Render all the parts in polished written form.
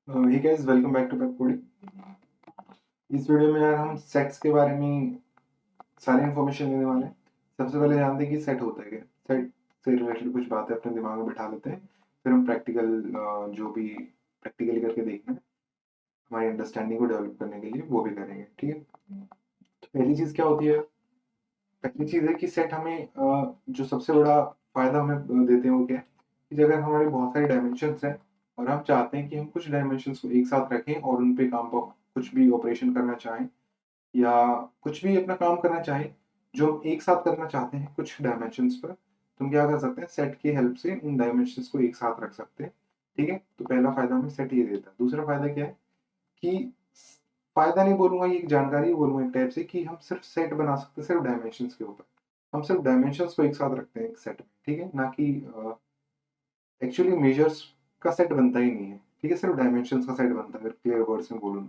Hey guys, welcome back to pack coding. इस video में यार हम सेट्स के बारे में सारी इन्फॉर्मेशन देने वाले हैं। सबसे पहले जानते हैं कि सेट होता है क्या। सेट से रिलेटेड कुछ बातें अपने दिमाग में बिठा लेते हैं, फिर हम प्रैक्टिकल जो भी प्रैक्टिकली करके देखना है, हमारी अंडरस्टैंडिंग को डेवलप करने के लिए वो भी करेंगे। ठीक है, तो पहली चीज़ क्या होती है। पहली चीज़ है कि सेट हमें जो सबसे बड़ा फायदा हमें देते हैं वो क्या है कि अगर हमारे बहुत सारे डायमेंशंस हैं और हम चाहते हैं कि हम कुछ डायमेंशंस को एक साथ रखें और उन पे काम पर कुछ भी ऑपरेशन करना चाहें या कुछ भी अपना काम करना चाहें जो हम एक साथ करना चाहते हैं कुछ डायमेंशंस पर, तो हम क्या कर सकते हैं, सेट की हेल्प से उन डायमेंशंस को एक साथ रख सकते हैं। ठीक है, तो पहला फायदा हमें सेट ये देता है। दूसरा फायदा क्या है कि फायदा नहीं बोलूंगा, ये एक जानकारी बोलूंगा एक टाइप से, कि हम सिर्फ सेट बना सकते हैं सिर्फ डायमेंशंस के ऊपर। हम सिर्फ डायमेंशंस को एक साथ रखते हैं एक सेट में, ठीक है, ना कि एक्चुअली मेजर्स का सेट बनता ही नहीं है। ठीक है, सिर्फ डायमेंशंस का सेट बनता है, अगर क्लियर वर्ड्स में बोलूँ।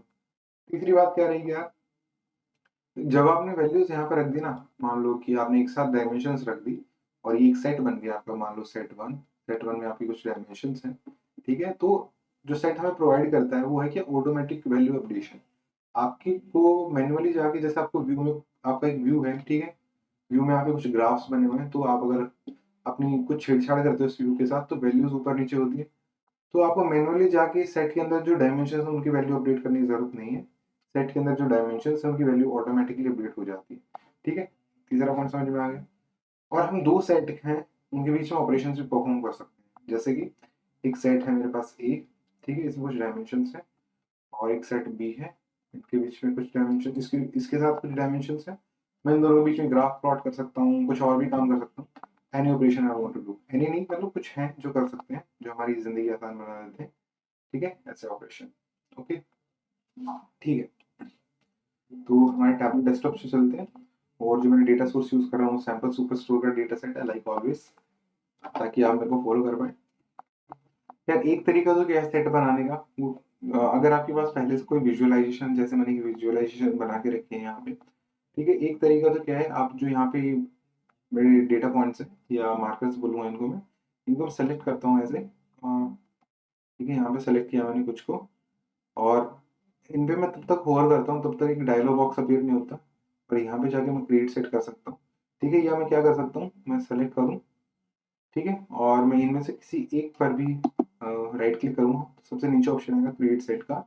तीसरी बात क्या रहेगी यार, जब आपने वैल्यूज यहाँ पे रख दी ना, मान लो कि आपने एक साथ डायमेंशंस रख दी और ये एक सेट बन गया आपका, मान लो सेट वन में आपकी कुछ डायमेंशंस हैं। ठीक है, तो जो सेट हमें प्रोवाइड करता है वो है कि ऑटोमेटिक वैल्यू अपडेशन। आपकी को मैन्युअली जाके, जैसे आपको व्यू में, आपका एक व्यू है, ठीक है, व्यू में आपके कुछ ग्राफ्स बने हुए हैं, तो आप अगर अपनी कुछ छेड़छाड़ करते हो इस व्यू के साथ तो वैल्यूज ऊपर नीचे होती है। तो आपको मैन्युअली जाके सेट के अंदर जो डायमेंशन है उनकी वैल्यू अपडेट करने की जरूरत नहीं है। सेट के अंदर जो डायमेंशन है उनकी वैल्यू ऑटोमेटिकली अपडेट हो जाती है। ठीक है, तीसरा पॉइंट समझ में आ गया। और हम दो सेट हैं उनके बीच में ऑपरेशन भी परफॉर्म कर सकते हैं, जैसे कि एक सेट है मेरे पास ए, ठीक है, इसमें कुछ डायमेंशन है, और एक सेट बी है, इनके बीच में कुछ डायमेंशन, इसके इसके साथ कुछ डायमेंशन है। मैं इन दोनों के बीच में ग्राफ प्लॉट कर सकता हूँ, कुछ और भी काम कर सकता हूँ। Any operation I want to do, any नहीं मतलब कुछ है जो कर सकते हैं, जो हमारी जिंदगी आसान बना देते हैं। ठीक है, ऐसे ऑपरेशन। ओके, ठीक है, तो हमारे टैबलेट डेस्कटॉप से चलते हैं। और जो मैंने डेटा सोर्स यूज कर रहा हूँ सैम्पल सुपर स्टोर का डेटा सेट है, लाइक ऑलवेज, ताकि आप मेरे को फॉलो कर पाए। यार एक तरीका तो क्या है सेट बनाने का, वो अगर आपके पास पहले से कोई विजुअलाइजेशन, जैसे मैंने विजुअलाइजेशन बना के रखे हैं यहाँ पे, ठीक है, एक तरीका तो क्या है, आप जो यहाँ पे मेरे डेटा पॉइंट्स है या मार्कर्स बोलूँगा इनको मैं, इनको सेलेक्ट करता हूँ ऐसे। ठीक है, यहाँ पे सेलेक्ट किया मैंने कुछ को, और इन पे मैं तब तक होवर करता हूँ तब तक एक डायलॉग बॉक्स अपीयर नहीं होता, और यहाँ पे जाके मैं क्रिएट सेट कर सकता हूँ। ठीक है, या मैं क्या कर सकता हूँ, मैं सेलेक्ट करूँ, ठीक है, और मैं इनमें से किसी एक पर भी राइट क्लिक करूँगा तो सबसे नीचे ऑप्शन आएगा क्रिएट सेट का,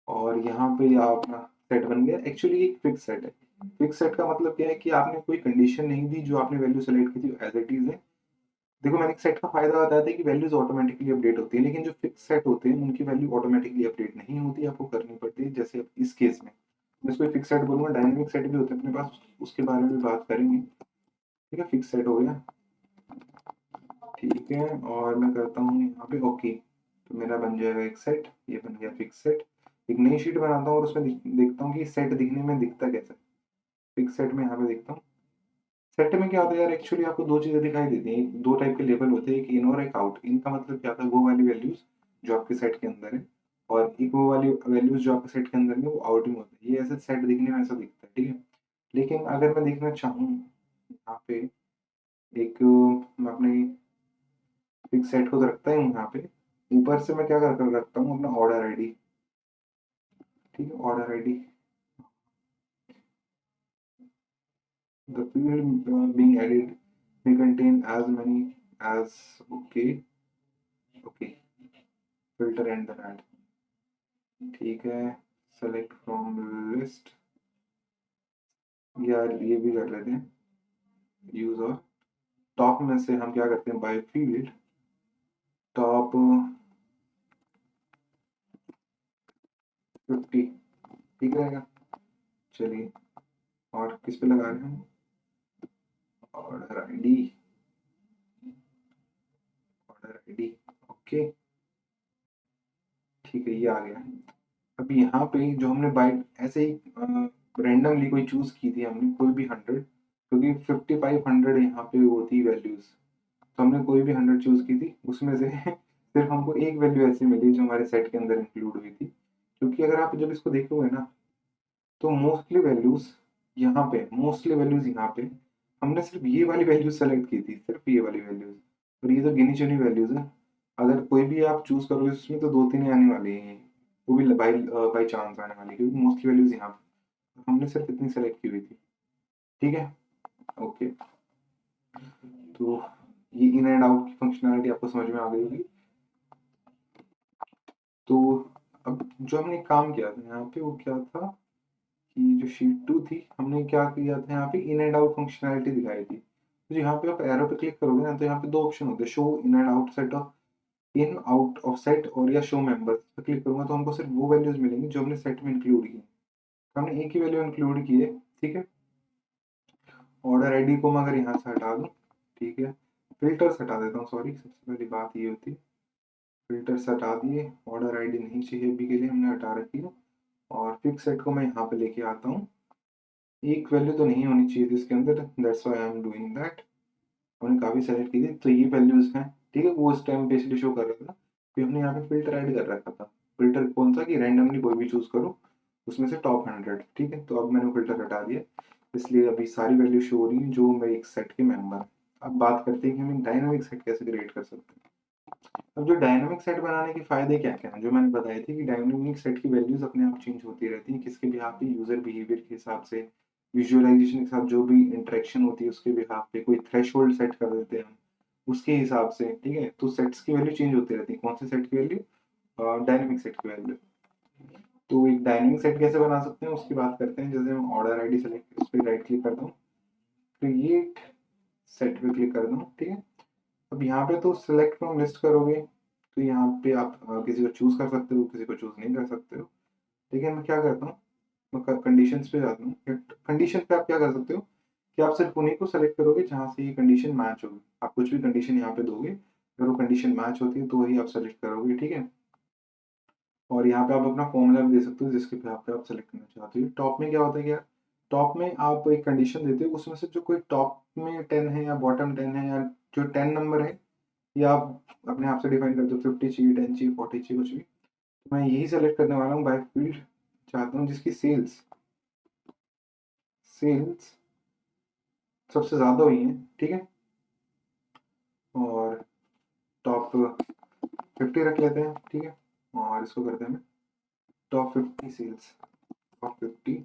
और यहाँ पे अपना सेट बन गया। एक्चुअली एक फिक्स सेट है। फिक्स सेट का मतलब क्या है कि आपने कोई कंडीशन नहीं दी, जो आपने वैल्यू सेलेक्ट की थी एज इट इज है। देखो, मैंने एक सेट का फायदा बताया था कि वैल्यूज ऑटोमेटिकली अपडेट होती है, लेकिन जो फिक्स सेट होते हैं उनकी वैल्यू ऑटोमेटिकली अपडेट नहीं होती, आपको करनी पड़ती है। जैसे इस केस में मैं इसको फिक्स सेट बोलूंगा, डायनेमिक सेट भी होते हैं अपने पास, उसके बारे में भी बात करेंगे। ठीक है, फिक्स सेट हो गया, ठीक है, और मैं करता हूँ यहाँ पे ओके, तो मेरा बन जाएगा एक सेट, ये बन गया फिक्स सेट। एक नई शीट बनाता हूँ और उसमें देखता हूँ कि सेट दिखने में दिखता कैसा है। फिक्स सेट में यहाँ पे देखता हूँ। सेट में क्या होता है यार, एक्चुअली आपको दो चीजें दिखाई देती हैं, दो टाइप के लेबल होते हैं, एक इन और एक आउट। इन का मतलब क्या होता है, वो वाली वैल्यूज जो आपके सेट के अंदर है, और एक वो वाली वैल्यूज जो आपके सेट के अंदर है वो आउट में होती है। ये ऐसे सेट दिखने में ऐसा दिखता है, ठीक है। लेकिन अगर मैं देखना चाहूँ यहाँ पे, एक मैं अपने फिक्स सेट को तो रखता हूँ यहाँ पे, ऊपर से मैं क्या कर कर रखता हूँ अपना ऑर्डर आईडी। ठीक है, order ID, the field being added may contain as many as, okay, okay, filter and then add, ठीक है, select from list, यार ये भी कर लेते हैं यूज। और टॉप में से हम क्या करते हैं, बाय फील्ड टॉप 50, ठीक रहेगा। चलिए, और किस पे लगा रहे हैं, order ID, order ID, okay, ठीक है, ये आ गया। अब यहाँ पे जो हमने बाई ऐसे ही रैंडमली कोई चूज की थी हमने, कोई भी 100, क्योंकि 5500 यहाँ पे वो थी वैल्यूज, तो हमने कोई भी 100 चूज की थी, उसमें से सिर्फ हमको एक वैल्यू ऐसी मिली जो हमारे सेट के अंदर इंक्लूड हुई थी। क्योंकि अगर आप जब इसको देखोगे ना, तो मोस्टली वैल्यूज यहाँ पे हमने सिर्फ ये वाली वैल्यूज सेलेक्ट की थी, सिर्फ ये वाली वैल्यूज, और ये तो गिनी चुनी वैल्यूज है। अगर कोई भी आप चूज करोगे उसमें तो 2-3 ही आने वाली हैं, वो भी बाई चांस आने वाली है, क्योंकि मोस्टली वैल्यूज यहाँ पे हमने सिर्फ इतनी सेलेक्ट की हुई थी। ठीक है, ओके। तो ये इन एंड आउट की फंक्शनैलिटी आपको समझ में आ गई होगी। तो अब जो हमने काम किया था यहाँ पे वो क्या था कि जो शीट 2 थी हमने क्या किया था, यहाँ पे इन एंड आउट फंक्शनैलिटी दिखाई थी। तो यहाँ पे आप एरो पे क्लिक करोगे ना, तो यहाँ पे 2 ऑप्शन होते हैं, show in and out set of in out of set और या शो मेंबर्स पे क्लिक करूंगा तो हमको सिर्फ वो वैल्यूज मिलेंगी जो हमने सेट में इंक्लूड की। हमने एक ही वैल्यू इंक्लूड की है, ठीक है। ऑर्डर आईडी को मैं अगर यहाँ से हटा दूँ, ठीक है, फिल्टर्स हटा देता हूँ, सॉरी सबसे पहली बात ये होती है। फिल्टर्स हटा दिए, ऑर्डर आईडी नहीं चाहिए अभी के लिए, हमने हटा रखी है। और फिक्स सेट को मैं यहाँ पे लेके आता हूँ। एक वैल्यू तो नहीं होनी चाहिए थी इसके अंदर, that's why I am doing that. हमने काफ़ी सेलेक्ट की थी तो ये वैल्यूज हैं, ठीक है। वो उस टाइम पे इसलिए शो कर रहा था कि हमने यहाँ पे फिल्टर ऐड कर रखा था। फिल्टर कौन सा कि रैंडमली कोई भी चूज करो उसमें से टॉप 100, ठीक है। तो अब मैंने फिल्टर हटा दिया, इसलिए अभी सारी वैल्यू शो हो रही है जो मेरे एक सेट के मेंबर। अब बात करते हैं कि हम डायनामिक सेट कैसे क्रिएट कर सकते हैं। अब जो डायनामिक सेट बनाने के फायदे क्या क्या हैं, जो मैंने बताए थे कि डायनामिक सेट की वैल्यूज अपने आप चेंज होती रहती हैं, किसके बिहाफ पे, यूजर बिहेवियर के हिसाब से, विजुअलाइजेशन के साथ जो भी इंटरेक्शन होती है उसके बिहाफ पे, कोई थ्रेशोल्ड सेट कर देते हैं हम उसके हिसाब से, ठीक है। तो सेट्स की वैल्यू चेंज होती रहती है। कौन से सेट की वैल्यू? डायनेमिक सेट की वैल्यू। तो एक डायनेमिक सेट कैसे बना सकते हैं उसकी बात करते हैं। जैसे मैं ऑर्डर आईडी सेलेक्ट, उस पर राइट क्लिक करता हूँ, क्रिएट सेट पे क्लिक करता हूँ, ठीक है। अब यहाँ पे तो सिलेक्ट फ्रॉम लिस्ट करोगे तो यहाँ पे आप किसी को चूज कर सकते हो, किसी को चूज नहीं कर सकते हो। लेकिन मैं क्या करता हूँ, मैं कंडीशंस पे जाता हूँ। कंडीशन पे आप क्या कर सकते हो कि आप सिर्फ उन्हीं को सेलेक्ट करोगे जहाँ से ये कंडीशन मैच होगी। आप कुछ भी कंडीशन यहाँ पे दोगे, अगर वो कंडीशन मैच होती है तो वही आप सेलेक्ट करोगे, ठीक है। और यहाँ पे आप अपना फॉर्मूला भी दे सकते हो जिसके पे आप सेलेक्ट करना चाहते हो। टॉप में क्या होता है कि यार, टॉप में आप एक कंडीशन देते हो, उसमें से जो कोई टॉप में 10 है या बॉटम 10 है या जो 10 नंबर है, या आप अपने आप से डिफाइन करते हो 50 चाहिए, 10 चाहिए, 40 चाहिए, कुछ भी। तो मैं यही सेलेक्ट करने वाला हूँ, बाय फील्ड चाहता हूँ जिसकी सेल्स सेल्स सबसे ज़्यादा हुई है, ठीक है। और टॉप 50 रख लेते हैं, ठीक है। और इसको करते हैं top 50 sales, top 50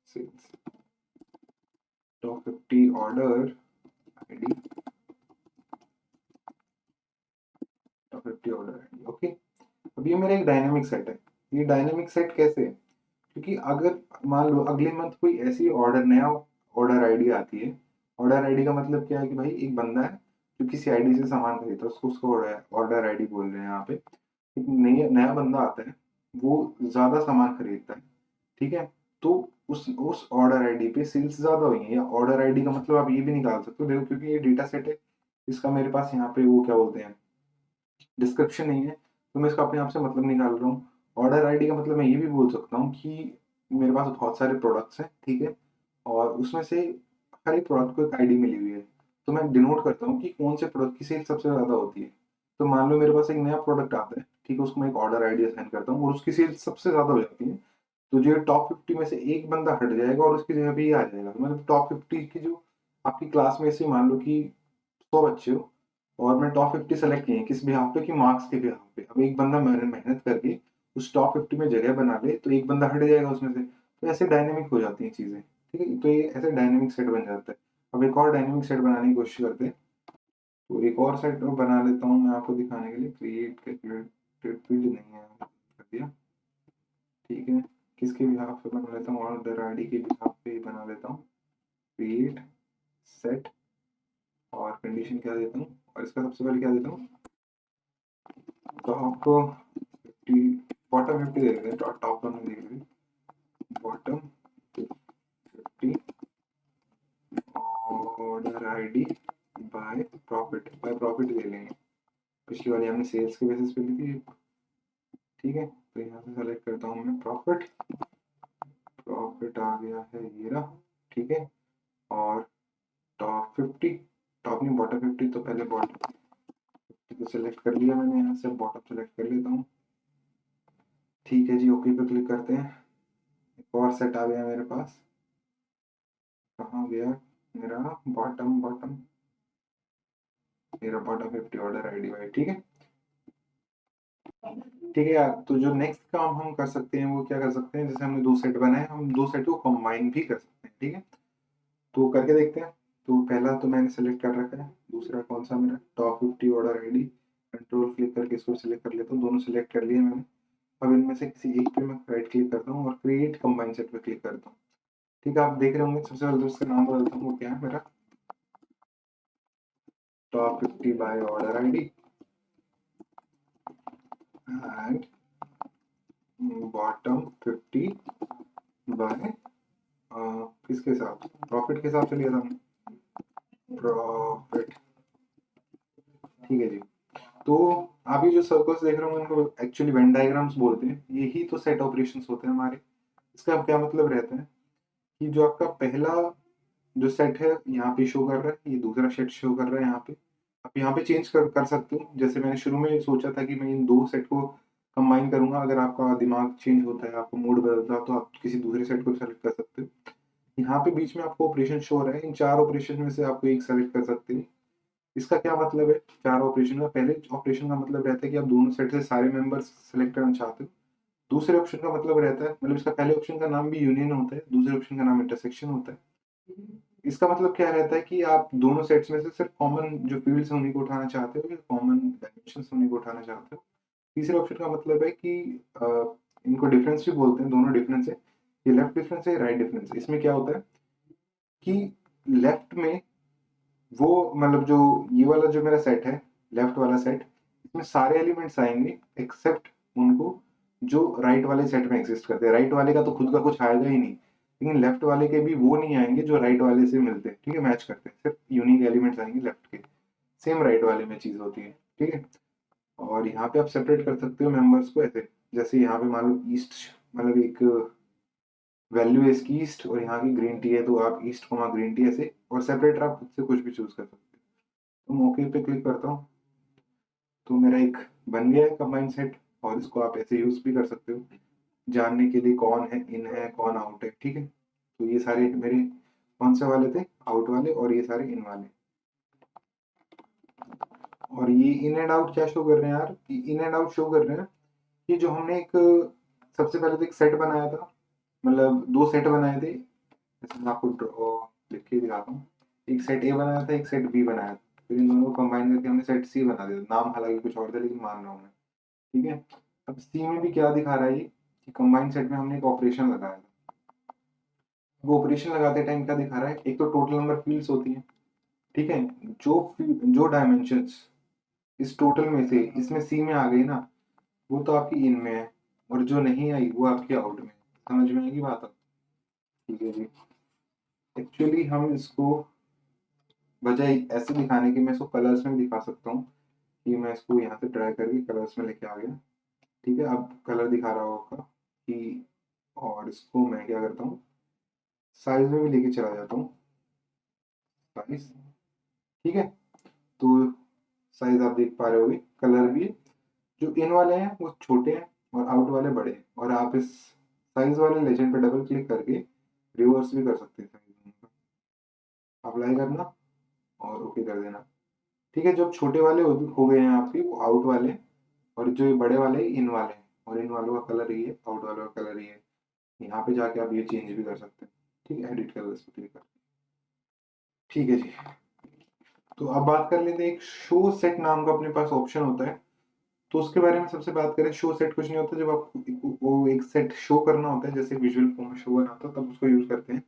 sales, top 50 order ID, top 50 order ID, okay. अब ये मेरा एक डायनेमिक सेट है। ये डायनेमिक सेट कैसे है, क्योंकि अगर मान लो अगले मंथ कोई ऐसी नया ऑर्डर आईडी आती है। ऑर्डर आईडी का मतलब क्या है कि भाई एक बंदा है जो किसी आईडी से सामान खरीदता है, उसको उसको ऑर्डर आईडी बोल रहे हैं यहाँ पे। एक नया बंदा आता है, वो ज्यादा सामान खरीदता है, ठीक है। तो उस ऑर्डर आईडी पे सेल्स ज्यादा हुई है, या ऑर्डर आईडी का मतलब आप ये भी निकाल सकते हो, देखो क्योंकि ये डेटा सेट है, इसका मेरे पास यहाँ पे वो क्या बोलते हैं, डिस्क्रिप्शन नहीं है, तो मैं इसका अपने आप से मतलब निकाल रहा हूँ। ऑर्डर आईडी का मतलब मैं ये भी बोल सकता हूँ कि मेरे पास बहुत सारे प्रोडक्ट्स हैं, ठीक है। और उसमें से हर एक प्रोडक्ट को एक आईडी मिली हुई है, तो मैं डिनोट करता हूँ कि कौन से प्रोडक्ट की सेल सबसे ज़्यादा होती है। तो मान लो मेरे पास एक नया प्रोडक्ट आता है, ठीक है, उसको मैं एक ऑर्डर आईडी असाइन करता हूँ और उसकी सेल सबसे ज़्यादा हो जाती है। तो जो टॉप 50 में से एक बंदा हट जाएगा और उसकी जगह पे ये आ जाएगा, तो मतलब टॉप 50 की जो आपकी क्लास में से मान लो कि 100 बच्चे हो, और मैं टॉप 50 सेलेक्ट किए हैं किस बिहाफ पे कि मार्क्स के बिहाफ पे। अब एक बंदा मेहनत करके उस टॉप 50 में जगह बना ले तो एक बंदा हट जाएगा उसमें से, तो ऐसे डायनेमिक हो जाती हैं चीजें, ठीक है। तो ये ऐसे डायनेमिक सेट बन जाता है। अब एक और डायनेमिक सेट बनाने की कोशिश करते हैं। तो एक और सेट बना लेता हूँ मैं आपको दिखाने के लिए। क्रिएट कैलकुलेटेड फील्ड नहीं है, कर दिया, ठीक है। किसके बिहाफ पे बना लेता हूँ, ऑर्डर आईडी के बिहाफ पे बना लेता हूँ, क्रिएट सेट। और कंडीशन क्या देता हूँ, और इसका सबसे पहले क्या देता हूँ, टॉप 50, बॉटम 50 दे देते हैं, टॉप वन में देख लेते हैं, bottom 50 order ID by profit ले लेंगे। पिछली वाली हमने सेल्स के बेसिस पे ली थी, ठीक है। तो यहाँ से सेलेक्ट करता हूँ मैं प्रॉफिट, प्रॉफिट आ गया है ये रहा, ठीक है। और टॉप 50, टॉप नहीं बॉटम 50, तो पहले बॉटम 50 को सेलेक्ट कर लिया मैंने, यहाँ से बॉटम सेलेक्ट कर लेता हूँ, ठीक है जी। ओके पे क्लिक करते हैं, एक और सेट आ गया मेरे पास। कहाँ गया मेरा बॉटम, बॉटम मेरा बॉटम 50 ऑर्डर आईडी वाई, ठीक है। ठीक है यार, तो जो नेक्स्ट काम हम कर सकते हैं वो क्या कर सकते हैं, जैसे हमने 2 सेट बनाए, हम 2 सेट को कंबाइन भी कर सकते हैं, ठीक है। तो करके देखते हैं। तो पहला तो मैंने सेलेक्ट कर रखा है, दूसरा कौन सा मेरा top 50 order ID, control click करके इसको सिलेक्ट कर लेता हूँ, दोनों सिलेक्ट कर लिए मैंने। अब इनमें से किसी एक पे मैं राइट क्लिक करता हूँ और क्रिएट कंबाइन सेट पे क्लिक करता हूँ। ठीक है, आप देख रहे होंगे, सबसे पहले तो उसका नाम बदलता हूँ, वो क्या है मेरा, top 50 by order ID and bottom 50 by किसके साथ, प्रॉफिट के हिसाब से लिया था हमने, प्रॉफिट, ठीक है जी। तो आप ये जो सर्कल्स देख रहे होंगे इनको एक्चुअली वेन डायग्राम्स बोलते हैं, यही तो सेट ऑपरेशंस होते हैं हमारे। इसका क्या मतलब रहता है कि जो आपका पहला जो सेट है यहाँ पे शो कर रहा है, ये दूसरा सेट शो कर रहा है यहाँ पे, आप यहाँ पे चेंज कर सकते हो। जैसे मैंने शुरू में सोचा था कि मैं इन 2 सेट को कंबाइन करूंगा, अगर आपका दिमाग चेंज होता है, आपको मूड बदलता है, तो आप किसी दूसरे सेट को सेलेक्ट कर सकते हो। यहाँ पे बीच में आपको ऑपरेशन शो हो रहा है, इन 4 ऑपरेशन में से आपको एक सेलेक्ट कर सकते हो। इसका क्या मतलब है, 4 ऑपरेशन का, पहले ऑपरेशन का मतलब रहता है कि आप दोनों सेट से सारे मेंबर्स सेलेक्ट करना चाहते हो। दूसरे ऑप्शन का मतलब रहता है, मतलब इसका पहले ऑप्शन का नाम भी यूनियन होता है, दूसरे ऑप्शन का नाम इंटरसेक्शन होता है। इसका मतलब क्या रहता है कि आप दोनों सेट्स में से सिर्फ कॉमन जो फील्ड्स हैं उन्हीं को उठाना चाहते हो, या कॉमन डायमेंशंस उन्हीं को उठाना चाहते हो। तीसरे ऑप्शन का मतलब है कि अ, इनको डिफरेंस भी बोलते हैं, दोनों डिफरेंस है, ये लेफ्ट डिफरेंस है, राइट डिफरेंस। इसमें क्या होता है कि लेफ्ट में वो, मतलब जो ये वाला जो मेरा सेट है, लेफ्ट वाला सेट, इसमें सारे एलिमेंट्स आएंगे एक्सेप्ट उनको जो राइट वाले सेट में एग्जिस्ट करते हैं। राइट वाले का तो खुद का कुछ आएगा ही नहीं, लेकिन लेफ्ट वाले के भी वो नहीं आएंगे जो राइट वाले से मिलते हैं, ठीक है, मैच करते हैं, सिर्फ यूनिक एलिमेंट्स आएंगे लेफ्ट के, सेम राइट वाले में चीज होती है, ठीक है। और यहाँ पे आप सेपरेट कर सकते हो मेंबर्स को ऐसे, जैसे यहाँ पे मान लो ईस्ट, मतलब एक वैल्यू है इसकी ईस्ट और यहाँ की ग्रीन टी है, तो आप ईस्ट को ग्रीन टी ऐसे, और सेपरेटर आप खुद से कुछ भी चूज कर सकते हो। तो मैं ओके पे क्लिक करता हूँ, तो मेरा एक बन गया है कंबाइन सेट, और इसको आप ऐसे यूज भी कर सकते हो जानने के लिए कौन है इन है कौन आउट है, ठीक है। तो ये सारे मेरे कौन से वाले थे, आउट वाले, और ये सारे इन वाले। और ये इन एंड आउट क्या शो कर रहे हैं यार, इन एंड आउट शो कर रहे हैं कि जो हमने एक सबसे पहले तो एक सेट बनाया था, मतलब 2 सेट बनाए थे, जैसे मैं आपको लिख के दिखाता हूँ। एक सेट ए बनाया था, एक सेट बी बनाया था, फिर इन दोनों को कंबाइन करके हमने सेट सी बना दिया, नाम हालांकि कुछ और था लेकिन मान रहा हूँ मैं, ठीक है। अब सी में भी क्या दिखा रहा है ये, कि कंबाइन सेट में हमने एक ऑपरेशन लगाया था। वो ऑपरेशन लगाते टाइम क्या दिखा रहा है, एक तो टोटल नंबर फील्ड्स होती है, ठीक है, जो डायमेंशंस इस टोटल में से इसमें सी में आ गई ना, वो तो आपकी इन में है, और जो नहीं आई वो आपकी आउट में। समझ में आएगी बात अब, ठीक है जी। एक्चुअली हम इसको बजाय ऐसे दिखाने की, मैं इसको कलर्स में भी दिखा सकता हूँ, कि मैं इसको यहाँ से ड्रैग करके कलर्स में लेके आ गया, ठीक है। अब कलर दिखा रहा होगा कि, और इसको मैं क्या करता हूँ, साइज में भी लेके चला जाता हूँ, साइज, ठीक है। तो साइज आप देख पा रहे होगे, कलर भी जो इन वाले हैं वो छोटे हैं और आउट वाले बड़े हैं, और आप इस साइज वाले लेजेंड पे डबल क्लिक करके रिवर्स भी कर सकते हैं साइज, अप्लाई करना और ओके कर देना, ठीक है। जो छोटे वाले हो गए हैं आपके वो आउट वाले, और जो ये बड़े वाले इन वाले हैं, और इन वालों का कलर ये है, आउट वालों का कलर ये है। यहाँ पे जाके आप ये चेंज भी कर सकते हैं, ठीक है, एडिट कलर्स पे क्लिक करके, ठीक है जी। तो अब बात कर लेते हैं, एक शो सेट नाम का अपने पास ऑप्शन होता है, तो उसके बारे में सबसे बात करें। शो सेट कुछ नहीं होता, जब आपको वो एक सेट शो करना होता है, जैसे विजुअल फॉर्म में शो करना होता है, तब उसको यूज करते हैं।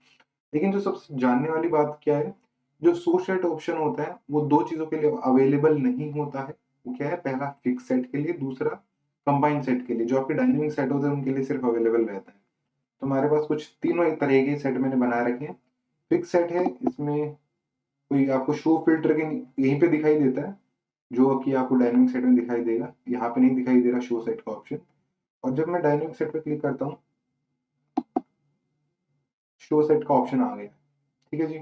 लेकिन जो सबसे जानने वाली बात क्या है, जो शो सेट ऑप्शन होता है वो 2 चीजों के लिए अवेलेबल नहीं होता है। वो क्या है, पहला फिक्स सेट के लिए, दूसरा कंबाइन सेट के लिए। जो आपके डायनेमिक सेट होते हैं उनके लिए सिर्फ अवेलेबल रहता है। तो हमारे पास कुछ तीनों एक तरह के सेट मैंने बना रखे हैं। फिक्स सेट है, इसमें कोई आपको शो फिल्टर के यहीं पे दिखाई देता है, जो कि आपको डायनेमिक सेट में दिखाई देगा, यहाँ पे नहीं दिखाई दे रहा शो सेट का ऑप्शन। और जब मैं डायनेमिक सेट पे क्लिक करता हूँ, शो सेट का ऑप्शन आ गया, ठीक है जी,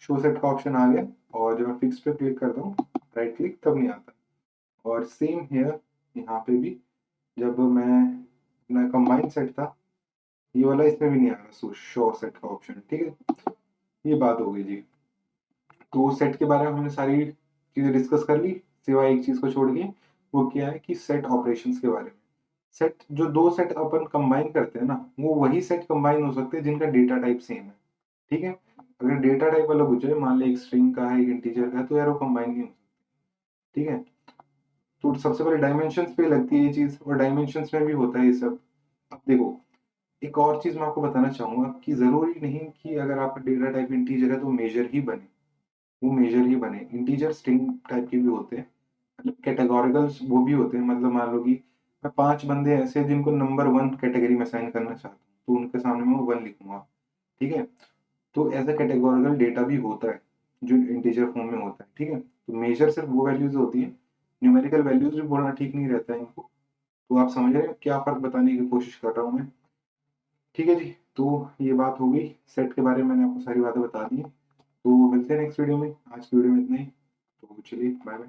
शो सेट का ऑप्शन आ गया। और जब मैं फिक्स पे क्लिक करता हूँ, राइट क्लिक, तब नहीं आता। और सेम हियर, यहाँ पे भी जब मैं अपना कंबाइन सेट था, ये वाला इसमें भी नहीं आ रहा शो सेट का ऑप्शन, ठीक है। ये बात हो गई जी। तो सेट के बारे में हमने सारी चीज़ें डिस्कस कर ली, सिवाय एक चीज़ को छोड़ के, वो क्या है कि सेट ऑपरेशंस के बारे में। सेट जो 2 सेट अपन कंबाइन करते हैं ना, वो वही सेट कंबाइन हो सकते हैं जिनका डेटा टाइप सेम है, ठीक है? अगर डेटा टाइप अलग हो जाए, मान लें एक स्ट्रिंग का है, एक इंटीजर का है, तो यार वो कंबाइन नहीं हो सकते, ठीक है? तो सबसे पहले डायमेंशंस पे लगती है ये चीज़, और डायमेंशंस में भी होता है ये सब। अब देखो, एक और चीज़ मैं आपको बताना चाहूँगा कि ज़रूरी नहीं कि अगर आपका डेटा टाइप इंटीजर है तो मेजर ही बने, वो मेजर ही बने। इंटीजर स्ट्रिंग टाइप के भी होते हैं, मतलब कैटेगोरिकल्स वो भी होते हैं। मतलब मान लो कि मैं 5 बंदे ऐसे हैं जिनको नंबर 1 कैटेगरी में असाइन करना चाहता हूँ, तो उनके सामने मैं 1 लिखूँगा, ठीक है? तो एज़ अ कैटेगोरिकल डेटा भी होता है, जो इंटीजर फॉर्म में होता है, ठीक है? तो मेजर सिर्फ़ वो वैल्यूज़ होती हैं, न्यूमेरिकल वैल्यूज़ भी बोलना ठीक नहीं रहता है इनको। तो आप समझ रहे हैं क्या फ़र्क बताने की कोशिश कर रहा हूँ मैं? ठीक है जी, तो ये बात हो गई, सेट के बारे में मैंने आपको सारी बातें बता दी हैं। तो मिलते हैं नेक्स्ट वीडियो में, आज की वीडियो में इतना ही। तो चलिए बाय-बाय।